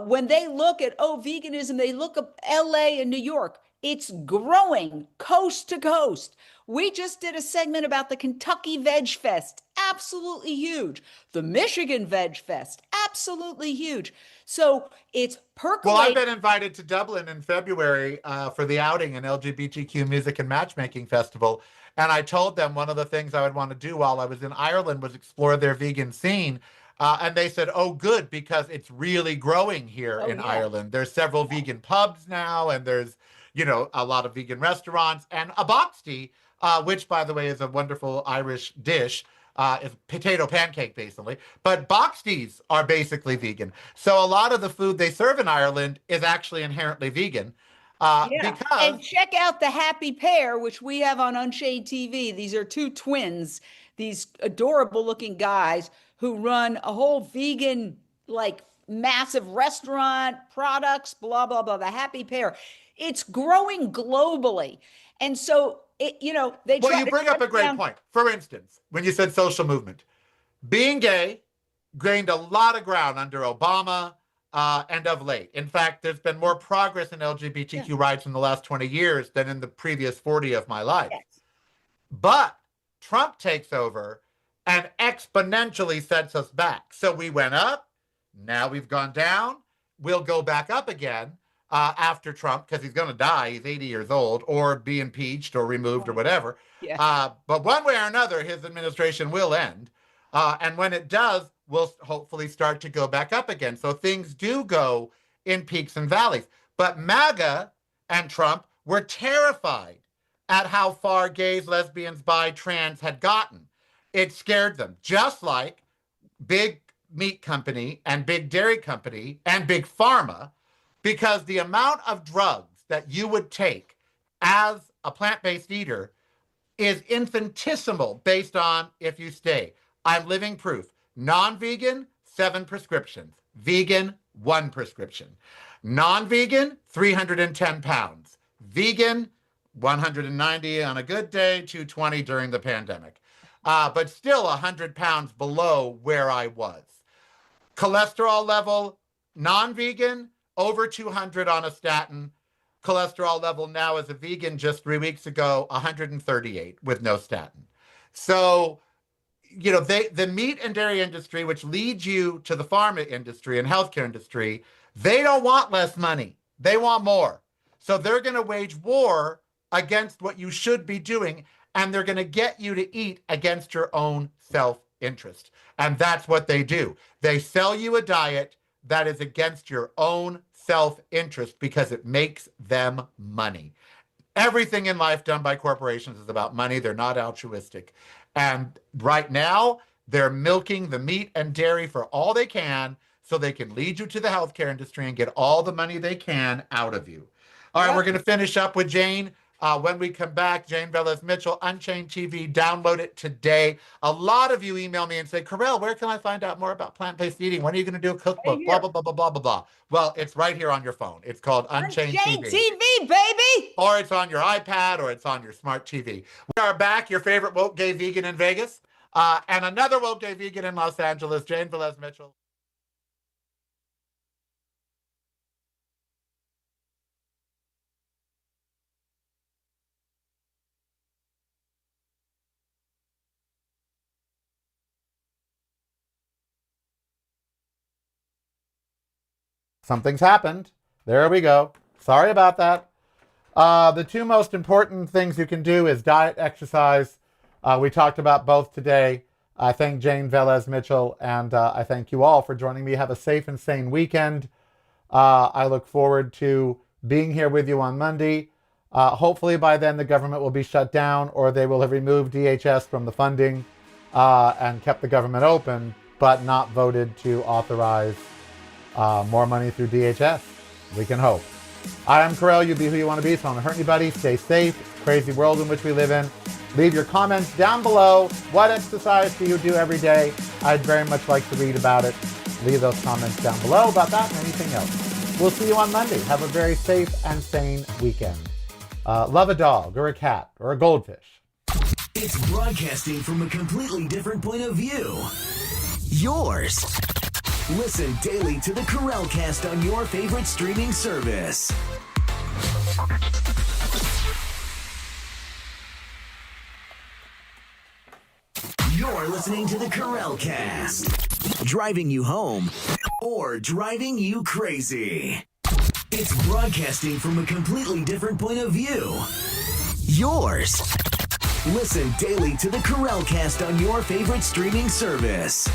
when they look at, veganism, they look at LA and New York. It's growing coast to coast. We just did a segment about the Kentucky Veg Fest, absolutely huge. The Michigan Veg Fest, absolutely huge. So it's percolating. Well, I've been invited to Dublin in February for the Outing, an LGBTQ music and matchmaking festival. And I told them one of the things I would want to do while I was in Ireland was explore their vegan scene. And they said, oh, good, because it's really growing here in Ireland. There's several vegan pubs now, and there's, a lot of vegan restaurants. And Aboxty, which, by the way, is a wonderful Irish dish. It's potato pancake, basically. But boxties are basically vegan. So a lot of the food they serve in Ireland is actually inherently vegan. And Because check out the happy pair, which we have on Unchained TV. These are two twins, these adorable looking guys who run a whole vegan, like massive restaurant, products, blah, blah, blah. The happy pair. It's growing globally. And so, they well, try you to bring up a shut great down- point. For instance, when you said social movement, being gay gained a lot of ground under Obama and of late. In fact, there's been more progress in LGBTQ rights in the last 20 years than in the previous 40 of my life. Yes. But Trump takes over and exponentially sets us back. So we went up, now we've gone down, we'll go back up again after Trump, because he's going to die, he's 80 years old, or be impeached or removed or whatever. Yeah. But one way or another, his administration will end. And when it does, we'll hopefully start to go back up again. So things do go in peaks and valleys. But MAGA and Trump were terrified at how far gays, lesbians, bi, trans had gotten. It scared them, just like big meat company and big dairy company and big pharma, because the amount of drugs that you would take as a plant-based eater is infinitesimal based on if you stay. I'm living proof. Non-vegan, 7 prescriptions. Vegan, 1 prescription. Non-vegan, 310 pounds. Vegan, 190 on a good day, 220 during the pandemic. But still 100 pounds below where I was. Cholesterol level, non-vegan, over 200 on a statin. Cholesterol level now as a vegan just 3 weeks ago, 138 with no statin. So, the meat and dairy industry, which leads you to the pharma industry and healthcare industry, they don't want less money. They want more. So they're going to wage war against what you should be doing, and they're going to get you to eat against your own self-interest. And that's what they do. They sell you a diet that is against your own self-interest because it makes them money. Everything in life done by corporations is about money. They're not altruistic. And right now, they're milking the meat and dairy for all they can so they can lead you to the healthcare industry and get all the money they can out of you. All right, we're going to finish up with Jane. When we come back, Jane Velez-Mitchell, Unchained TV, download it today. A lot of you email me and say, Karel, where can I find out more about plant-based eating? When are you going to do a cookbook? Blah, blah, blah, blah, blah, blah, blah. Well, it's right here on your phone. It's called Unchained TV. TV, baby! Or it's on your iPad, or it's on your smart TV. We are back, your favorite woke gay vegan in Vegas, and another woke gay vegan in Los Angeles, Jane Velez-Mitchell. Something's happened. There we go. Sorry about that. The two most important things you can do is diet, exercise. We talked about both today. I thank Jane Velez-Mitchell, and I thank you all for joining me. Have a safe and sane weekend. I look forward to being here with you on Monday. Hopefully by then the government will be shut down, or they will have removed DHS from the funding and kept the government open, but not voted to authorize more money through DHS. We can hope. I am Karel. You be who you want to be, so I don't hurt anybody. Stay safe. Crazy world in which we live in. Leave your comments down below. What exercise do you do every day? I'd very much like to read about it. Leave those comments down below about that and anything else. We'll see you on Monday. Have a very safe and sane weekend. Love a dog or a cat or a goldfish. It's broadcasting from a completely different point of view. Yours. Listen daily to the Karel Cast on your favorite streaming service. You're listening to the Karel Cast. Driving you home or driving you crazy. It's broadcasting from a completely different point of view. Yours. Listen daily to the Karel Cast on your favorite streaming service.